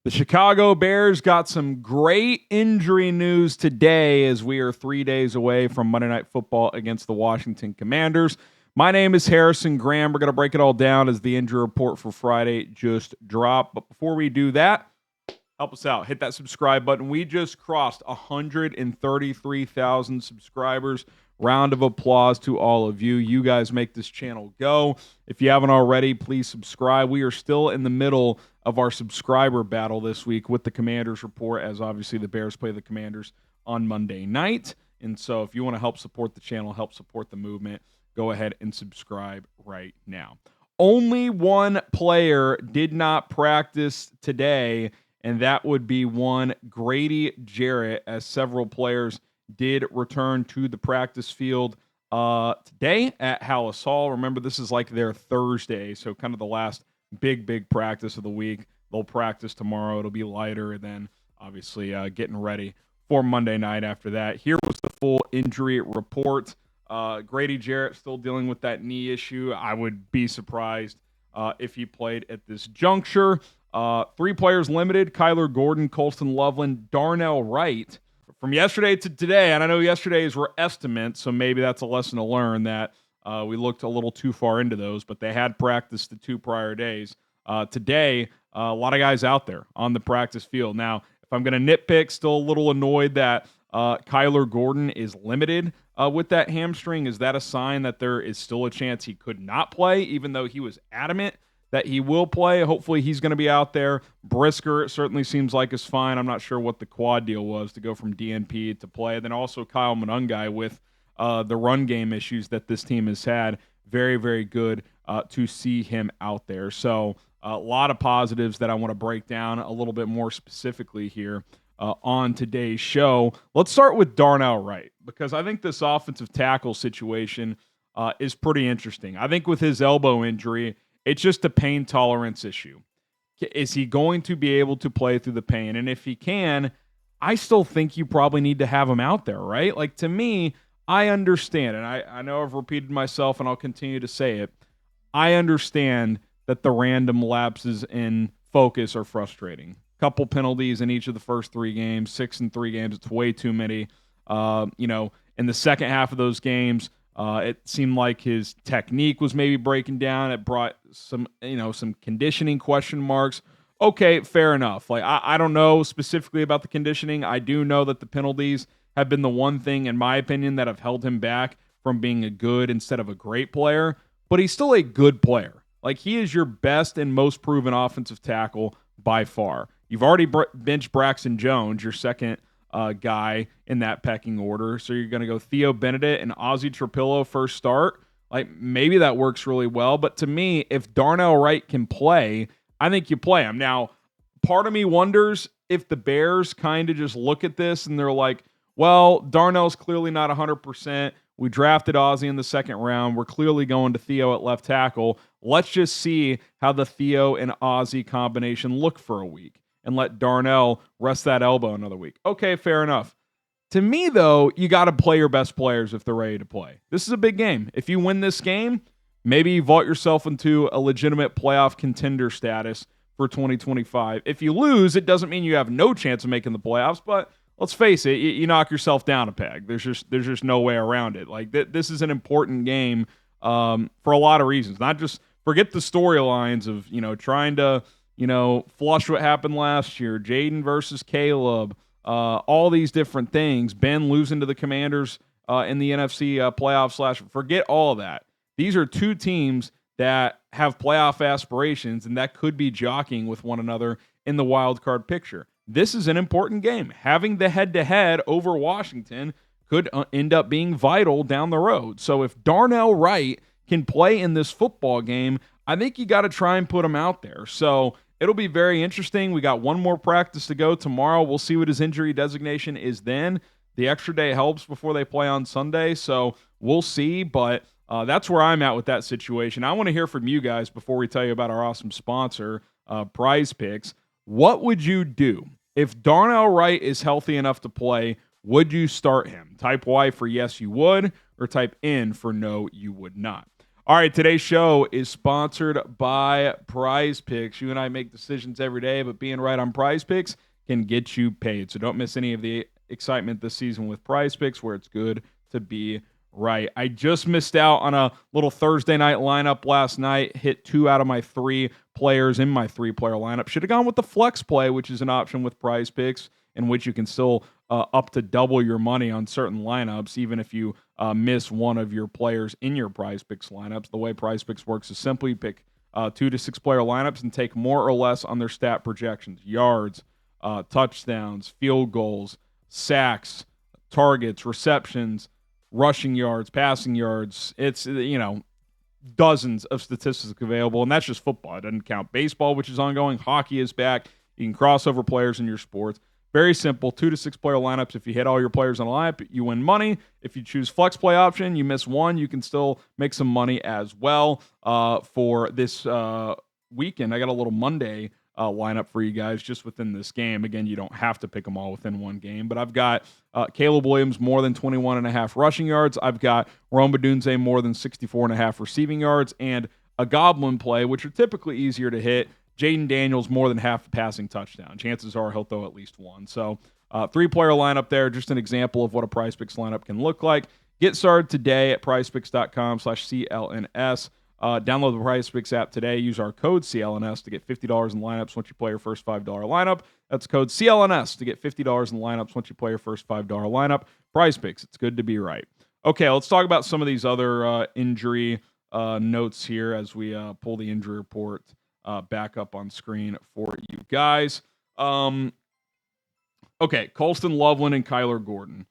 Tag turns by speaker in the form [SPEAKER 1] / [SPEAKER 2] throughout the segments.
[SPEAKER 1] The Chicago Bears got some great injury news today as we are 3 days away from Monday Night Football against the Washington Commanders. My name is Harrison Graham. We're going to break it all down as the injury report for Friday just dropped. But before we do that, help us out. Hit that subscribe button. We just crossed 133,000 subscribers. Round of applause to all of you. You guys make this channel go. If you haven't already, please subscribe. We are still in the middle of our subscriber battle this week with the Commanders report, as obviously the Bears play the Commanders on Monday night. And so if you want to help support the channel, help support the movement, go ahead and subscribe right now. Only one player did not practice today, and that would be one Grady Jarrett, as several players did return to the practice field today at Hallis Hall. Remember, this is like their Thursday, so kind of the last big practice of the week. They'll practice tomorrow. It'll be lighter, and then obviously getting ready for Monday night after that. Here was the full injury report. Grady Jarrett still dealing with that knee issue. I would be surprised if he played at this juncture. 3 players limited: Kyler Gordon, Colston Loveland, Darnell Wright. From yesterday to today, and I know yesterday's were estimates, so maybe that's a lesson to learn that we looked a little too far into those, but they had practiced the 2 prior days. Today, a lot of guys out there on the practice field. Now, if I'm going to nitpick, still a little annoyed that Kyler Gordon is limited with that hamstring. Is that a sign that there is still a chance he could not play, even though he was adamant that he will play? Hopefully he's going to be out there. Brisker certainly seems like is fine. I'm not sure what the quad deal was to go from DNP to play. Then also Kyle Monangai with the run game issues that this team has had. Very good to see him out there. So a lot of positives that I want to break down a little bit more specifically here on today's show. Let's start with Darnell Wright, because I think this offensive tackle situation is pretty interesting. I think with his elbow injury, it's just a pain tolerance issue. Is he going to be able to play through the pain? And if he can, I still think you probably need to have him out there, right? Like, to me, I understand, and I know I've repeated myself and I'll continue to say it. I understand that the random lapses in focus are frustrating. Couple penalties in each of the first 3 games, 6 in 3 games. It's way too many. In the second half of those games, it seemed like his technique was maybe breaking down. It brought some conditioning question marks. Okay, fair enough. Like, I don't know specifically about the conditioning. I do know that the penalties have been the one thing, in my opinion, that have held him back from being a good instead of a great player. But he's still a good player. Like, he is your best and most proven offensive tackle by far. You've already benched Braxton Jones, your second guy in that pecking order. So you're going to go Theo Benedict and Ozzie Trapillo first start. Like, maybe that works really well. But to me, if Darnell Wright can play, I think you play him. Now, part of me wonders if the Bears kind of just look at this and they're like, well, Darnell's clearly not 100%. We drafted Ozzie in the second round. We're clearly going to Theo at left tackle. Let's just see how the Theo and Ozzie combination look for a week and let Darnell rest that elbow another week. Okay, fair enough. To me, though, you got to play your best players if they're ready to play. This is a big game. If you win this game, maybe you vault yourself into a legitimate playoff contender status for 2025. If you lose, it doesn't mean you have no chance of making the playoffs, but let's face it, you knock yourself down a peg. There's just no way around it. Like, this is an important game for a lot of reasons. Not just forget the storylines of trying to flush what happened last year, Jaden versus Caleb, all these different things. Ben losing to the Commanders in the NFC playoffs. Forget all of that. These are 2 teams that have playoff aspirations and that could be jockeying with one another in the wild card picture. This is an important game. Having the head-to-head over Washington could end up being vital down the road. So if Darnell Wright can play in this football game, I think you got to try and put him out there. So it'll be very interesting. We got one more practice to go tomorrow. We'll see what his injury designation is then. The extra day helps before they play on Sunday, so we'll see. But that's where I'm at with that situation. I want to hear from you guys before we tell you about our awesome sponsor, Prize Picks. What would you do if Darnell Wright is healthy enough to play? Would you start him? Type Y for yes, you would, or type N for no, you would not. All right, today's show is sponsored by Prize Picks. You and I make decisions every day, but being right on Prize Picks can get you paid. So don't miss any of the excitement this season with Prize Picks, where it's good to be right. I just missed out on a little Thursday night lineup last night. Hit 2 out of my 3 players in my 3-player lineup. Should have gone with the flex play, which is an option with Prize Picks, in which you can still up to double your money on certain lineups, even if you miss one of your players in your Prize Picks lineups. The way Prize Picks works is simply pick 2 to 6 player lineups and take more or less on their stat projections: yards, touchdowns, field goals, sacks, targets, receptions, rushing yards, passing yards. It's, dozens of statistics available, and that's just football. It doesn't count baseball, which is ongoing. Hockey is back. You can cross over players in your sports. Very simple, 2 to 6 player lineups. If you hit all your players on a lineup, you win money. If you choose flex play option, you miss one, you can still make some money as well. For this weekend, I got a little Monday lineup for you guys just within this game. Again, you don't have to pick them all within one game, but I've got Caleb Williams more than 21.5 rushing yards. I've got Rome Odunze more than 64.5 receiving yards, and a goblin play, which are typically easier to hit. Jaden Daniels more than half a passing touchdown. Chances are he'll throw at least one. So 3-player lineup there, just an example of what a Prize Picks lineup can look like. Get started today at prizepicks.com/CLNS. Download the Prize Picks app today. Use our code CLNS to get $50 in lineups once you play your first $5 lineup. That's code CLNS to get $50 in lineups once you play your first $5 lineup. Prize Picks, it's good to be right. Okay, let's talk about some of these other injury notes here as we pull the injury report back up on screen for you guys. Okay, Colston Loveland and Kyler Gordon.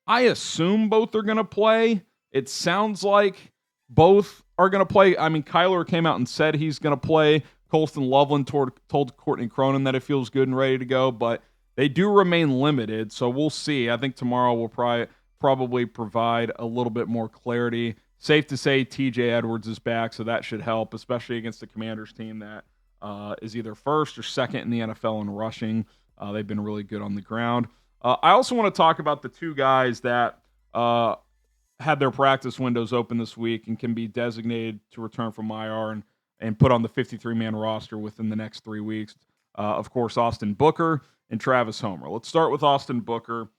[SPEAKER 1] I assume both are going to play. It sounds like both are going to play. I mean, Kyler came out and said he's going to play. Colston Loveland told Courtney Cronin that it feels good and ready to go, but they do remain limited, so we'll see. I think tomorrow will probably provide a little bit more clarity. Safe to say TJ Edwards is back, so that should help, especially against the Commanders team that is either first or second in the NFL in rushing. They've been really good on the ground. I also want to talk about the 2 guys that had their practice windows open this week and can be designated to return from IR and put on the 53-man roster within the next 3 weeks. Of course, Austin Booker and Travis Homer. Let's start with Austin Booker.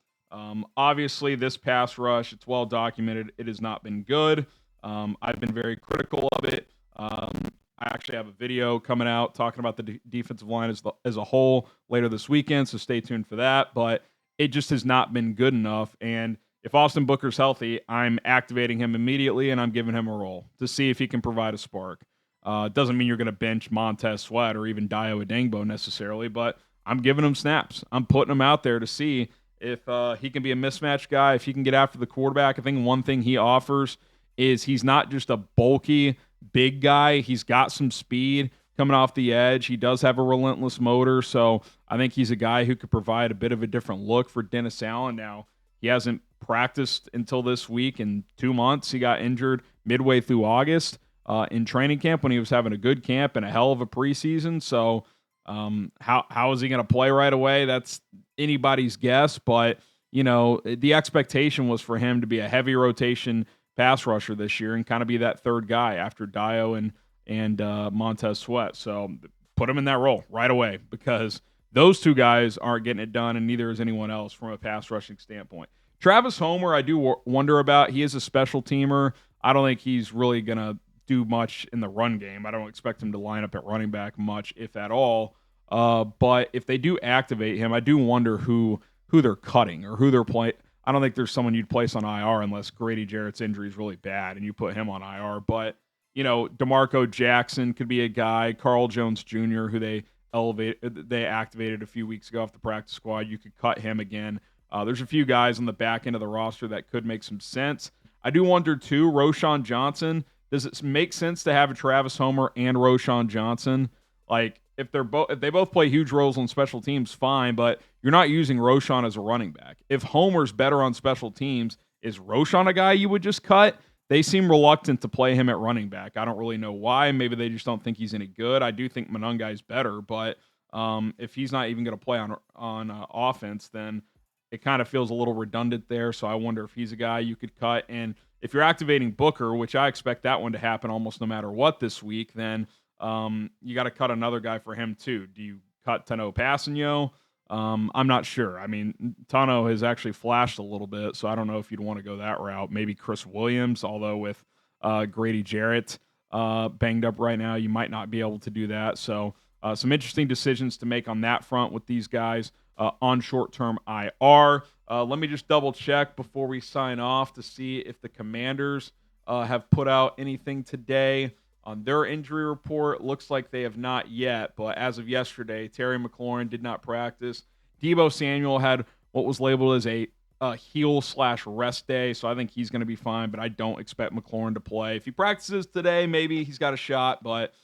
[SPEAKER 1] Obviously, this pass rush, it's well documented. It has not been good. I've been very critical of it. I actually have a video coming out talking about the defensive line as a whole later this weekend, so stay tuned for that. But it just has not been good enough. And if Austin Booker's healthy, I'm activating him immediately, and I'm giving him a role to see if he can provide a spark. Doesn't mean you're going to bench Montez Sweat or even Dio Adengbo necessarily, but I'm giving him snaps. I'm putting him out there to see if he can be a mismatch guy, if he can get after the quarterback. I think one thing he offers is he's not just a bulky, big guy. He's got some speed coming off the edge. He does have a relentless motor, so I think he's a guy who could provide a bit of a different look for Dennis Allen. Now, he hasn't practiced until this week in 2 months. He got injured midway through August in training camp when he was having a good camp and a hell of a preseason. So how is he going to play right away? That's anybody's guess, but the expectation was for him to be a heavy rotation pass rusher this year and kind of be that third guy after Dio and Montez Sweat. So put him in that role right away because those 2 guys aren't getting it done, and neither is anyone else from a pass rushing standpoint. Travis Homer, I do wonder about. He is a special teamer. I don't think he's really going to do much in the run game. I don't expect him to line up at running back much, if at all. But if they do activate him, I do wonder who they're cutting or who they're playing. I don't think there's someone you'd place on IR unless Grady Jarrett's injury is really bad and you put him on IR. But, DeMarco Jackson could be a guy. Carl Jones Jr., who they activated a few weeks ago off the practice squad. You could cut him again. There's a few guys on the back end of the roster that could make some sense. I do wonder, too, Roschon Johnson. Does it make sense to have a Travis Homer and Roschon Johnson? Like, if they both play huge roles on special teams, fine, but you're not using Roschon as a running back. If Homer's better on special teams, is Roschon a guy you would just cut? They seem reluctant to play him at running back. I don't really know why. Maybe they just don't think he's any good. I do think Monangai is better, but if he's not even going to play on offense, then it kind of feels a little redundant there. So I wonder if he's a guy you could cut. And if you're activating Booker, which I expect that one to happen almost no matter what this week, then you got to cut another guy for him too. Do you cut Tano Passanio? I'm not sure. I mean, Tano has actually flashed a little bit, so I don't know if you'd want to go that route. Maybe Chris Williams, although with Grady Jarrett banged up right now, you might not be able to do that. So some interesting decisions to make on that front with these guys on short-term IR. Let me just double-check before we sign off to see if the Commanders have put out anything today on their injury report. Looks like they have not yet, but as of yesterday, Terry McLaurin did not practice. Deebo Samuel had what was labeled as a heel/rest day, so I think he's going to be fine, but I don't expect McLaurin to play. If he practices today, maybe he's got a shot, but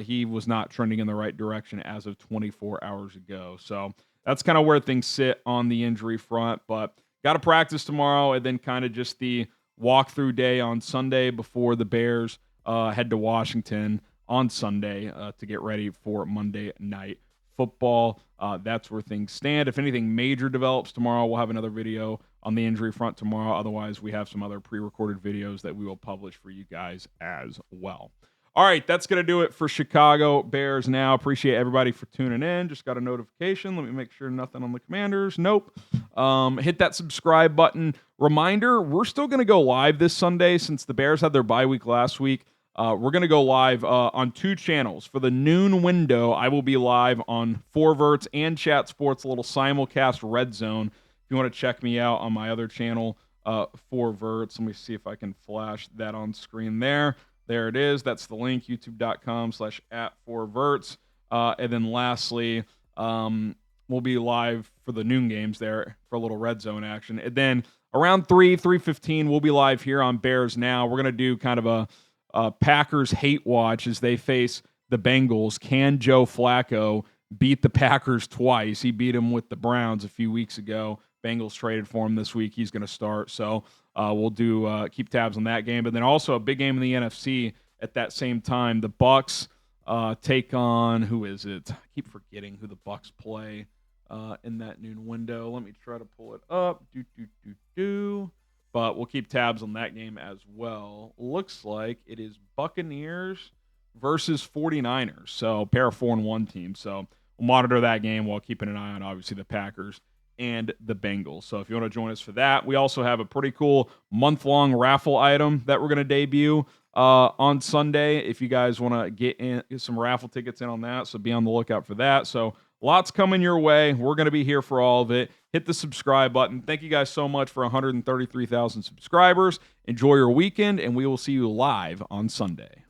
[SPEAKER 1] he was not trending in the right direction as of 24 hours ago. So that's kind of where things sit on the injury front, but got to practice tomorrow, and then kind of just the walkthrough day on Sunday before the Bears head to Washington on Sunday to get ready for Monday Night Football. That's where things stand. If anything major develops tomorrow, we'll have another video on the injury front tomorrow. Otherwise, we have some other pre-recorded videos that we will publish for you guys as well. All right, that's going to do it for Chicago Bears Now. Appreciate everybody for tuning in. Just got a notification. Let me make sure nothing on the Commanders. Nope. Hit that subscribe button. Reminder, we're still going to go live this Sunday since the Bears had their bye week last week. We're going to go live on 2 channels. For the noon window, I will be live on 4Verts and Chat Sports, a little simulcast Red Zone. If you want to check me out on my other channel, 4Verts, let me see if I can flash that on screen there. There it is. That's the link, youtube.com/@4Verts. And then lastly, we'll be live for the noon games there for a little Red Zone action. And then around 3:15, we'll be live here on Bears Now. We're going to do kind of a Packers hate watch as they face the Bengals. Can Joe Flacco beat the Packers twice? He beat them with the Browns a few weeks ago. Bengals traded for him this week. He's going to start. So we'll do keep tabs on that game. But then also a big game in the NFC at that same time. The Bucks take on, who is it? I keep forgetting who the Bucks play in that noon window. Let me try to pull it up. But we'll keep tabs on that game as well. Looks like it is Buccaneers versus 49ers. So a pair of 4-1 teams. So we'll monitor that game while keeping an eye on, obviously, the Packers and the Bengals. So if you want to join us for that, we also have a pretty cool month-long raffle item that we're going to debut on Sunday. If you guys want to get some raffle tickets in on that, so be on the lookout for that. So lots coming your way. We're going to be here for all of it. Hit the subscribe button. Thank you guys so much for 133,000 subscribers. Enjoy your weekend, and we will see you live on Sunday.